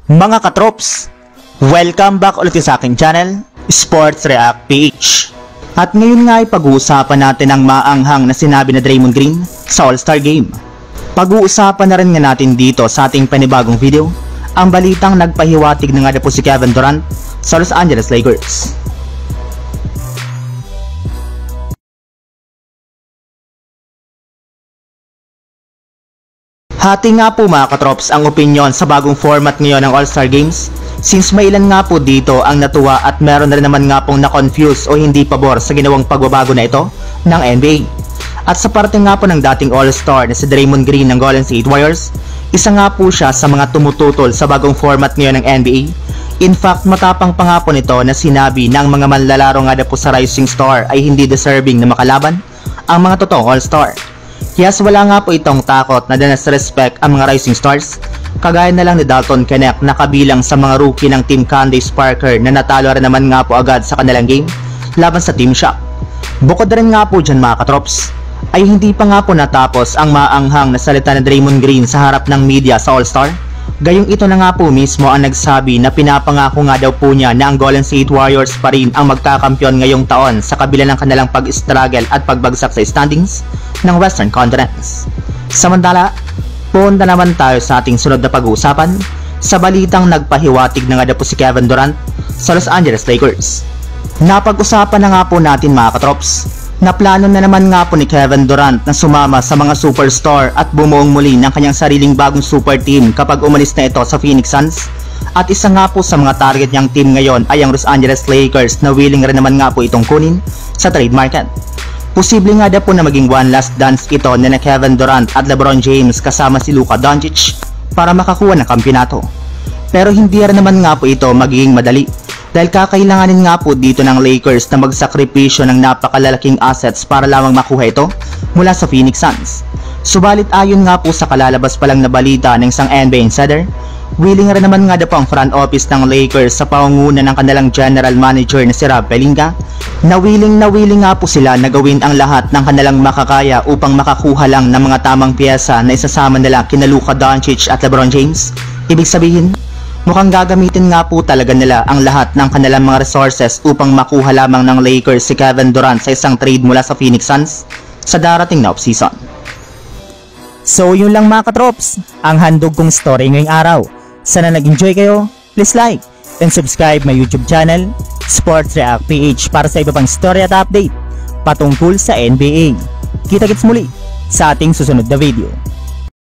Mga katrops, welcome back ulit sa aking channel, Sports React PH. At ngayon nga ay pag-uusapan natin ang maanghang na sinabi na Draymond Green sa All-Star Game. Pag-uusapan na rin nga natin dito sa ating panibagong video, ang balitang nagpahiwatig na nga po si Kevin Durant sa Los Angeles Lakers. Hati nga po mga katrops ang opinyon sa bagong format ngayon ng All-Star Games, since may ilan nga po dito ang natuwa at meron na rin naman nga pong na-confuse o hindi pabor sa ginawang pagbabago na ito ng NBA. At sa parte nga po ng dating All-Star na si Draymond Green ng Golden State Warriors, isa nga po siya sa mga tumututol sa bagong format ngayon ng NBA. In fact, matapang pa nga po nito na sinabi ng mga manlalaro nga po sa Rising Star ay hindi deserving na makalaban ang mga totoong All-Star. Yes, wala nga po itong takot na disrespect ang mga Rising Stars, kagaya na lang ni Dalton Knecht na kabilang sa mga rookie ng Team Candace Parker na natalo rin naman nga po agad sa kanilang game laban sa Team Shaq. Bukod rin nga po dyan mga katrops, ay hindi pa nga po natapos ang maanghang na salita ni Draymond Green sa harap ng media sa All-Star. Gayong ito na nga po mismo ang nagsabi na pinapangako nga daw po niya na ang Golden State Warriors pa rin ang magkakampyon ngayong taon sa kabila ng kanilang pag-struggle at pagbagsak sa standings ng Western Conference. Samantala, punta naman tayo sa ating sunod na pag-uusapan sa balitang nagpahiwatig na nga daw po si Kevin Durant sa Los Angeles Lakers. Napag-usapan na nga po natin mga katrops na plano na naman nga po ni Kevin Durant na sumama sa mga superstar at bumuong muli ng kanyang sariling bagong super team kapag umalis na ito sa Phoenix Suns. At isa nga po sa mga target niyang team ngayon ay ang Los Angeles Lakers na willing rin naman nga po itong kunin sa trade market. Posible nga daw po na maging one last dance ito ni na Kevin Durant at LeBron James kasama si Luka Doncic para makakuha ng kampyonato. Pero hindi rin naman nga po ito magiging madali dahil kakailanganin nga po dito ng Lakers na magsakripisyo ng napakalalaking assets para lamang makuha ito mula sa Phoenix Suns. Subalit ayon nga po sa kalalabas pa lang na balita ng isang NBA insider, willing rin naman nga daw po ang front office ng Lakers sa pangunguna ng kanilang general manager na si Rob Pelinka na willing nga po sila na gawin ang lahat ng kanilang makakaya upang makakuha lang ng mga tamang piyesa na isasama nila kina Luka Doncic at LeBron James. Ibig sabihin, mukhang gagamitin nga po talaga nila ang lahat ng kanilang mga resources upang makuha lamang ng Lakers si Kevin Durant sa isang trade mula sa Phoenix Suns sa darating na offseason. So yun lang mga katrops, ang handog kong story ngayong araw. Sana nag-enjoy kayo, please like and subscribe my YouTube channel, Sports React PH, para sa iba pang story at update patungkol sa NBA. Kita-kits muli sa ating susunod na video.